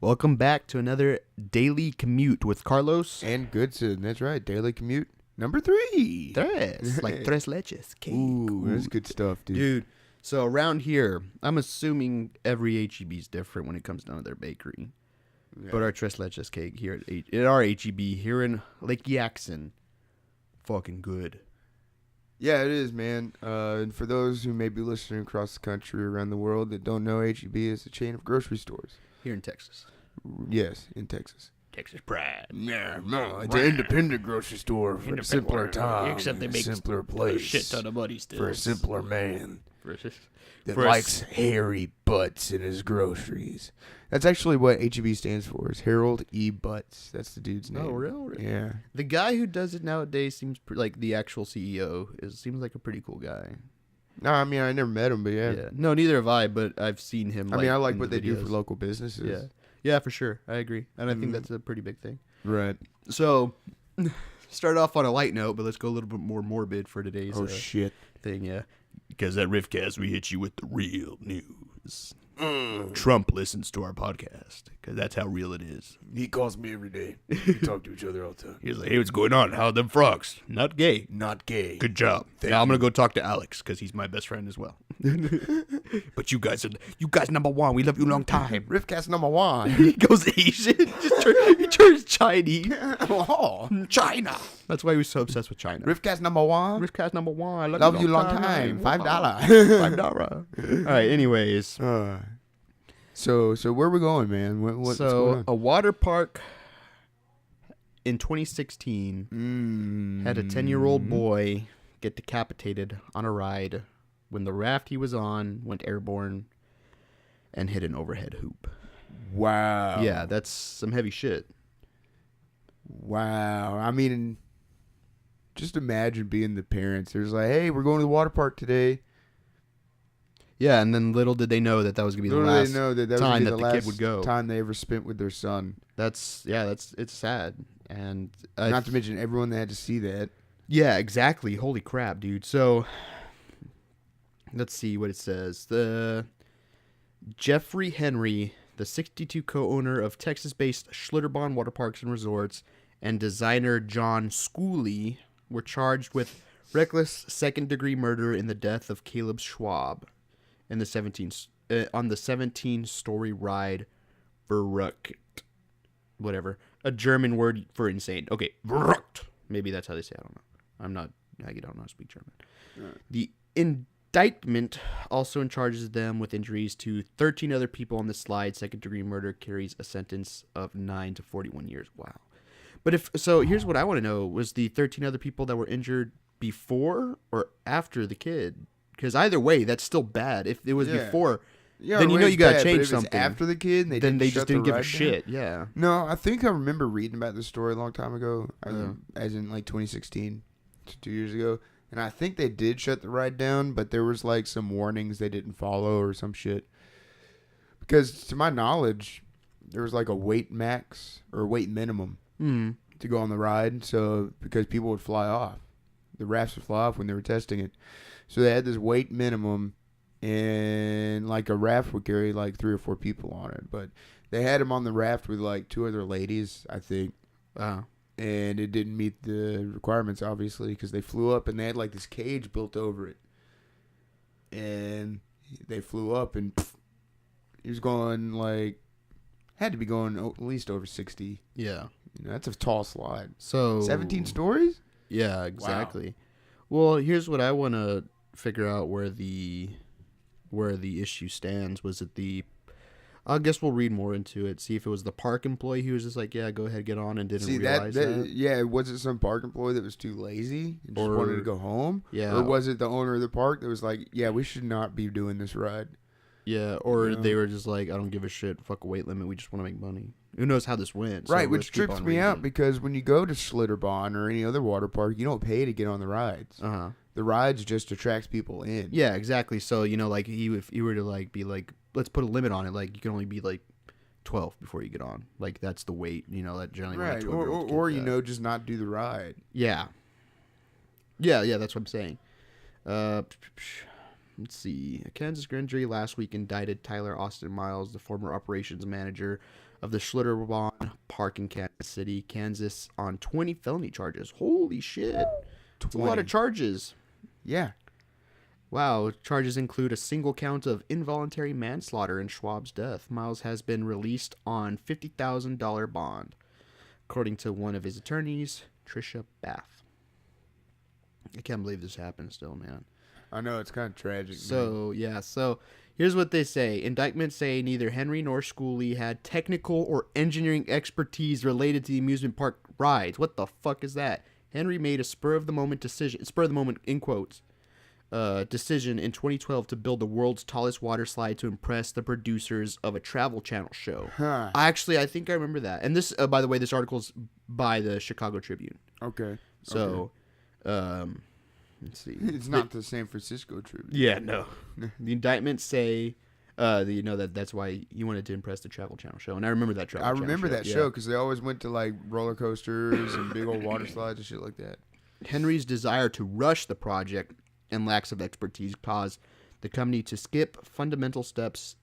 Welcome back to another Daily Commute with Carlos. And Goodson. That's right. Daily Commute number 3. Like tres leches. Cake. Ooh, that's good stuff, dude. Dude, so around here, I'm assuming every H-E-B is different when it comes down to their bakery. Yeah. But our tres leches cake here at our H-E-B here in Lake Yaxon, fucking good. Yeah, it is, man. And for those who may be listening across the country or around the world that don't know, H-E-B is a chain of grocery stores. Here in Texas. Yes, in Texas. Texas pride. Yeah, no, it's an independent grocery store for a simpler time. Except they make simpler place. A shit ton of money still. For a simpler man that for likes hairy butts in his groceries. That's actually what H-E-B stands for, is Harold E. Butts. That's the dude's name. Oh, really? Yeah. The guy who does it nowadays seems like the actual CEO seems like a pretty cool guy. No, I mean, I never met him, but yeah. No, neither have I, but I've seen him. I mean, I like what they do for local businesses. Yeah. Yeah, for sure. I agree. And I think that's a pretty big thing. Right. So, start off on a light note, but let's go a little bit more morbid for today's shit thing, yeah. Because at Riffcast, we hit you with the real news. Trump listens to our podcast, because that's how real it is. He calls me every day. We talk to each other all the time. He's like, hey, what's going on? How are them frogs? Not gay. Not gay. Good job. Now I'm going to go talk to Alex, because he's my best friend as well. But you guys number one. We love you a long time. Riffcast number 1. He goes Asian. He turns Chinese. Oh, China. That's why he was so obsessed with China. Riffcast number 1. Riffcast number 1. I love you a long time. $5. $5. All right, anyways. So where are we going, man? What's going on? A water park in 2016 had a 10-year-old boy get decapitated on a ride when the raft he was on went airborne and hit an overhead hoop. Wow. Yeah, that's some heavy shit. Wow. I mean, just imagine being the parents. There's like, hey, we're going to the water park today. Yeah, and then little did they know that was going to be the last time that the kid would go. Time they ever spent with their son. It's sad. And not to mention everyone that had to see that. Yeah, exactly. Holy crap, dude. So, let's see what it says. The Jeffrey Henry, the 62 co-owner of Texas-based Schlitterbahn Water Parks and Resorts, and designer John Schooley were charged with reckless second-degree murder in the death of Caleb Schwab in the 17-story ride Verrückt. Whatever. A German word for insane. Okay, Verrückt. Maybe that's how they say it. I don't know. I don't know how to speak German. Right. The indictment also charges them with injuries to 13 other people on the slide. Second-degree murder carries a sentence of 9 to 41 years. Wow. But here's what I want to know. Was the 13 other people that were injured before or after the kid? Because either way, that's still bad. If it was before, then you got to change something. After the kid, then they just didn't give a shit. Yeah. No, I think I remember reading about this story a long time ago, as in like 2016, 2 years ago. And I think they did shut the ride down, but there was like some warnings they didn't follow or some shit. Because to my knowledge, there was like a weight max or weight minimum to go on the ride. So because people would fly off, the rafts would fly off when they were testing it. So they had this weight minimum, and like a raft would carry like 3 or 4 people on it. But they had him on the raft with like 2 other ladies, I think. And it didn't meet the requirements, obviously, because they flew up and they had like this cage built over it. And they flew up and he was going had to be going at least over 60. Yeah. That's a tall slide. So 17 stories? Yeah, exactly. Wow. Well, here's what I want to figure out where the issue stands. Was it I guess we'll read more into it. See if it was the park employee who was just like, yeah, go ahead, get on, and didn't realize that. Yeah, was it some park employee that was too lazy and just wanted to go home? Yeah. Or was it the owner of the park that was like, yeah, we should not be doing this ride? Yeah, or they were just like, I don't give a shit, fuck a weight limit, we just want to make money. Who knows how this went? Right, which trips me out because when you go to Schlitterbahn or any other water park, you don't pay to get on the rides. The rides just attracts people in. Yeah, exactly. So, like if you were to like be like, let's put a limit on it, like you can only be like 12 before you get on. Like that's the weight, that generally. Right, or just not do the ride. Yeah. Yeah, that's what I'm saying. Let's see. A Kansas grand jury last week indicted Tyler Austin Miles, the former operations manager of the Schlitterbahn Park in Kansas City, Kansas, on 20 felony charges. Holy shit. That's a lot of charges. Yeah. Wow. Charges include a single count of involuntary manslaughter in Schwab's death. Miles has been released on $50,000 bond, according to one of his attorneys, Trisha Bath. I can't believe this happened still, man. I know, it's kind of tragic. So, yeah. So, here's what they say. Indictments say neither Henry nor Schooley had technical or engineering expertise related to the amusement park rides. What the fuck is that? Henry made a spur-of-the-moment in quotes, decision in 2012 to build the world's tallest water slide to impress the producers of a Travel Channel show. Huh. I think I remember that. And this, by the way, this article's by the Chicago Tribune. Okay. So, let's see. It's not the San Francisco Tribune. Yeah, no. The indictments say, that's why you wanted to impress the Travel Channel show. And I remember that Travel Channel show. I remember that show because they always went to like roller coasters and big old water slides and shit like that. Henry's desire to rush the project and lacks of expertise caused the company to skip fundamental steps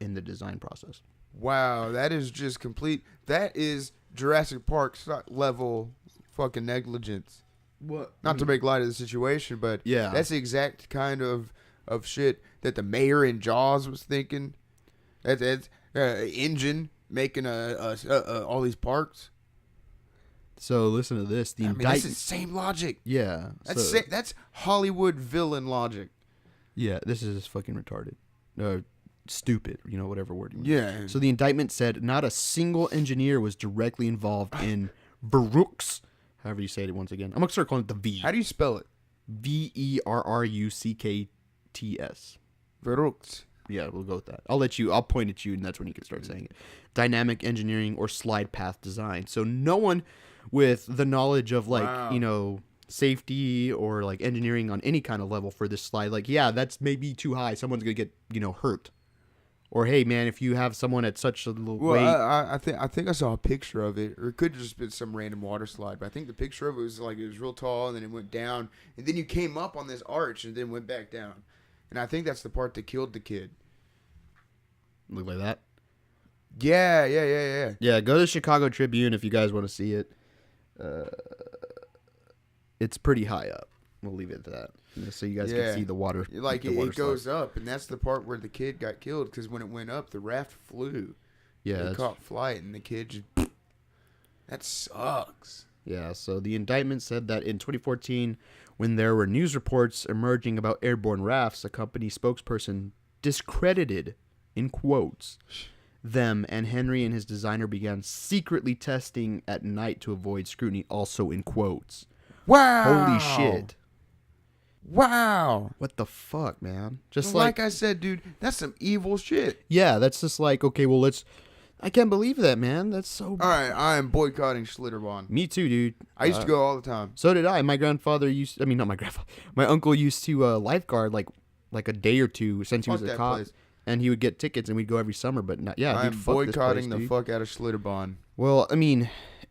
in the design process. Wow, that is just complete. That is Jurassic Park level fucking negligence. What? Not to make light of the situation, but yeah, that's the exact kind of shit that the mayor in Jaws was thinking. That's engine making all these parks. So listen to this. That's the same logic. Yeah, that's Hollywood villain logic. Yeah, this is just fucking retarded, stupid. Whatever word you want. Yeah. So the indictment said not a single engineer was directly involved in Verrucks. However you say it once again. I'm going to start calling it the V. How do you spell it? Verruckts. Verrucks. Yeah, we'll go with that. I'll point at you, and that's when you can start saying it. Dynamic engineering or slide path design. So no one with the knowledge of, safety or, engineering on any kind of level for this slide. That's maybe too high. Someone's going to get, hurt. Or, hey, man, if you have someone at such a little weight. I think I saw a picture of it. Or it could have just been some random water slide. But I think the picture of it was it was real tall, and then it went down. And then you came up on this arch and then went back down. And I think that's the part that killed the kid. Look like that? Yeah. Yeah, go to the Chicago Tribune if you guys want to see it. It's pretty high up. We'll leave it at that. So you guys can see the water. It goes up, and that's the part where the kid got killed, because when it went up, the raft flew. Yeah. It caught flight, and the kid just... That sucks. Yeah, so the indictment said that in 2014, when there were news reports emerging about airborne rafts, a company spokesperson discredited, in quotes, them, and Henry and his designer began secretly testing at night to avoid scrutiny, also in quotes. Wow. Holy shit. Wow. What the fuck, man? Just like I said, dude, that's some evil shit. Yeah, that's just okay, well, I can't believe that, man. That's so... All right, I am boycotting Schlitterbahn. Me too, dude. I used to go all the time. So did I. My grandfather used... not my grandfather. My uncle used to lifeguard like a day or two since he was a cop. Place. And he would get tickets, and we'd go every summer, but not... Yeah, I'm boycotting the fuck out of Schlitterbahn. Well,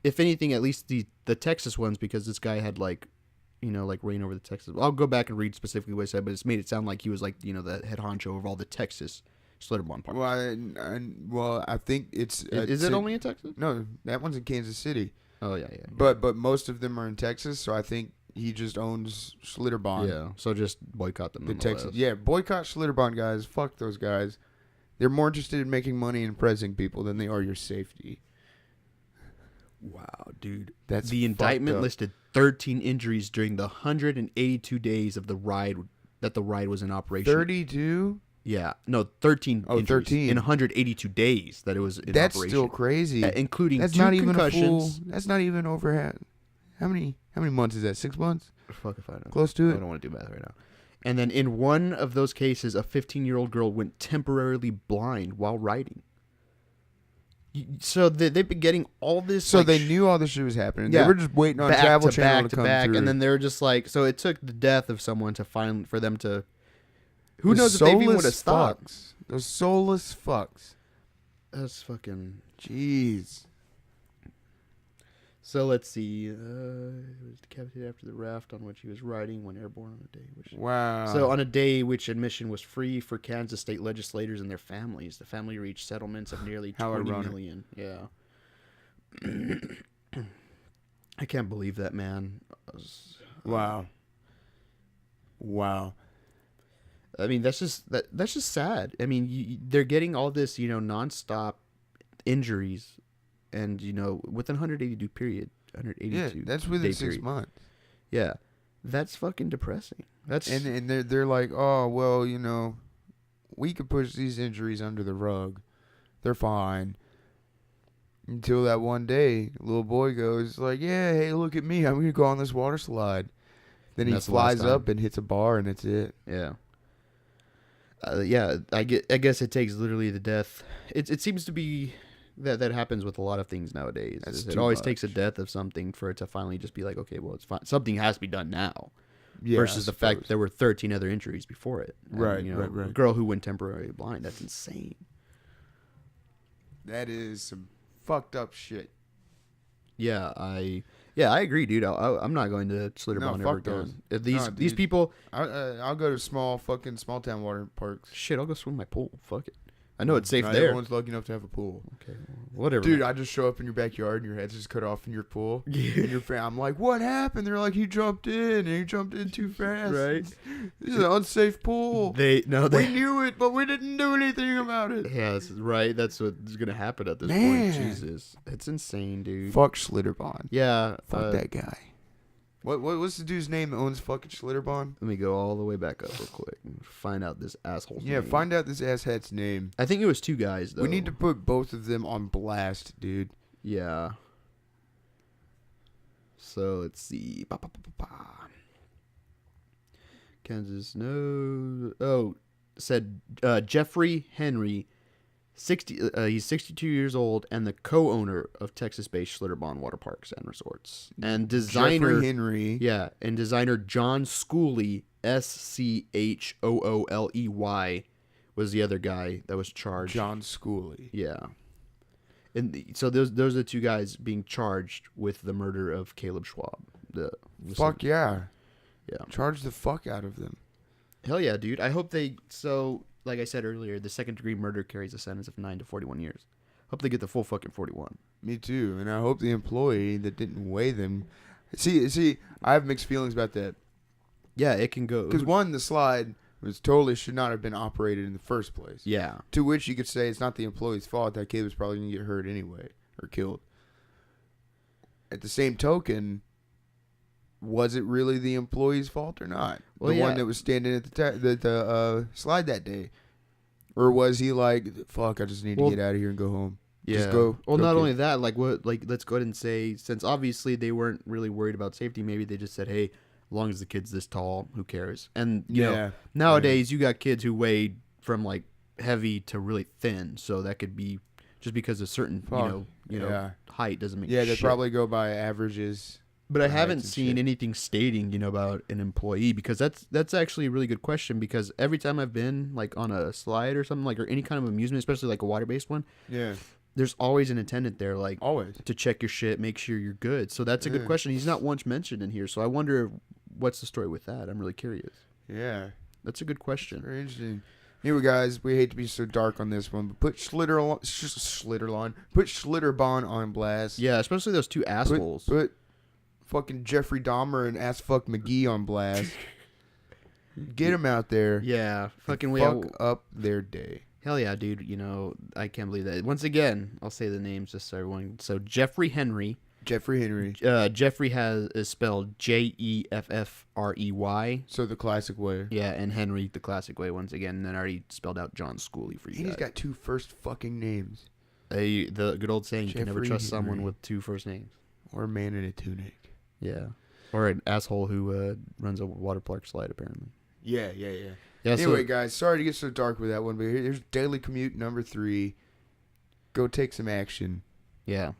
if anything, at least the Texas ones, because this guy had reign over the Texas. I'll go back and read specifically what he said, but it's made it sound like he was the head honcho of all the Texas Schlitterbahn parks. Well, I think it's... Is it only in Texas? No, that one's in Kansas City. Oh, yeah. But most of them are in Texas, so I think he just owns Schlitterbahn. Yeah, so just boycott them. The Texas, boycott Schlitterbahn, guys. Fuck those guys. They're more interested in making money and impressing people than they are your safety. Wow, dude. That's the indictment listed 13 injuries during the 182 days of the ride was in operation. 32? Yeah. No, 13 injuries 13. in 182 days that it was in That's operation. That's still crazy. Including that's 2 not even concussions. That's not even over how many months is that? 6 months? Fuck if I know. Close to it? I don't want to do math right now. And then in one of those cases, a 15-year-old girl went temporarily blind while riding. So they've been getting all this. So they knew all this shit was happening. Yeah. They were just waiting on Travel Channel to come through. And then they were just so it took the death of someone for them to. Who knows if they even would have stopped? Those soulless fucks. That's fucking. Jeez. So let's see. He was decapitated after the raft on which he was riding when airborne on a day. Wow. So on a day which admission was free for Kansas state legislators and their families, the family reached settlements of nearly How 20 ironic. million. Yeah. I can't believe that, man. Wow. Wow. I mean, that's just sad. I mean, they're getting all this, nonstop injuries, and within 182 period, 182. Yeah, that's within day 6 period. months. Yeah, that's fucking depressing. That's And they're like, oh well, we could push these injuries under the rug. They're fine. Until that one day, little boy goes like, yeah, hey, look at me. I'm gonna go on this water slide. Then he That's the last flies up and hits a bar, and that's it. yeah. Yeah, I guess it takes literally the death. It seems to be that happens with a lot of things nowadays. It always takes a death of something for it to finally just be like, okay, well, it's fine. Something has to be done now. Yeah, versus the fact that there were 13 other injuries before it. And, Right. A girl who went temporarily blind. That's insane. That is some fucked up shit. Yeah, I agree, dude. I'm not going to Schlitterbahn ever again. If these people, I'll go to small town water parks. shit, I'll go swim in my pool. Fuck it. I know it's safe Not there. Everyone's lucky enough to have a pool. Okay, whatever. Dude, I just show up in your backyard and your head's just cut off in your pool. Yeah. And I'm like, what happened? They're like, he jumped in and he jumped in too fast. Right. This is an unsafe pool. They We knew it, but we didn't do anything about it. Yeah, that's right. That's what's gonna happen at this Man. point. Jesus, it's insane, dude. Fuck Schlitterbahn. Yeah, Fuck that guy. What's the dude's name that owns fucking Schlitterbahn? Let me go all the way back up real quick and find out this asshole's Yeah, name. find out this asshat's name. I think it was two guys though. We need to put both of them on blast, dude. Yeah. So let's see. Kansas, no. Oh, said Jeffrey Henry, 60. He's 62 years old and the co-owner of Texas-based Schlitterbahn Water Parks and Resorts, and designer Jeffrey Henry. Yeah, and designer John Schooley, Schooley, was the other guy that was charged. John Schooley. Yeah. And so those are the two guys being charged with the murder of Caleb Schwab. Fuck yeah. Yeah. Charge the fuck out of them. Hell yeah, dude. I hope they... So, like I said earlier, the second-degree murder carries a sentence of 9 to 41 years. Hope they get the full fucking 41. Me too. And I hope the employee that didn't weigh them... See, I have mixed feelings about that. Yeah, it can go... Because one, the slide should not have been operated in the first place. Yeah. To which you could say it's not the employee's fault. That kid was probably going to get hurt anyway. Or killed. At the same token... Was it really the employee's fault or not? Well, the one that was standing at the slide that day, or was he like, "Fuck, I just need to get out of here and go home"? Yeah. Just go. Well, go not kid. only that, let's go ahead and say, since obviously they weren't really worried about safety, maybe they just said, "Hey, as long as the kid's this tall, who cares?" And you know, nowadays you got kids who weigh from like heavy to really thin, so that could be just because a certain height doesn't mean they shit. probably go by averages. But I haven't seen anything stating, about an employee, because that's actually a really good question, because every time I've been like on a slide or something or any kind of amusement, especially like a water-based one, there's always an attendant there, always to check your shit, make sure you're good. So that's a good question. He's not once mentioned in here, so I wonder what's the story with that. I'm really curious. Yeah, that's a good question. Very interesting. Anyway, guys, we hate to be so dark on this one, but put Schlitterbahn on blast. Yeah, especially those two assholes. Put fucking Jeffrey Dahmer and Assfuck McGee on blast. Get them out there. Yeah. Fucking fuck up their day. Hell yeah, dude. I can't believe that. Once again, I'll say the names just so everyone. So Jeffrey Henry. Jeffrey is spelled Jeffrey. So the classic way. Yeah, and Henry the classic way once again. And then I already spelled out John Schooley for you guys. He's got two first fucking names. The good old saying, you can never trust someone with two first names. Or a man in a tunic. Yeah. Or an asshole who runs a water park slide, apparently. Yeah. Anyway, guys, sorry to get so dark with that one, but here's Daily Commute number 3. Go take some action. Yeah.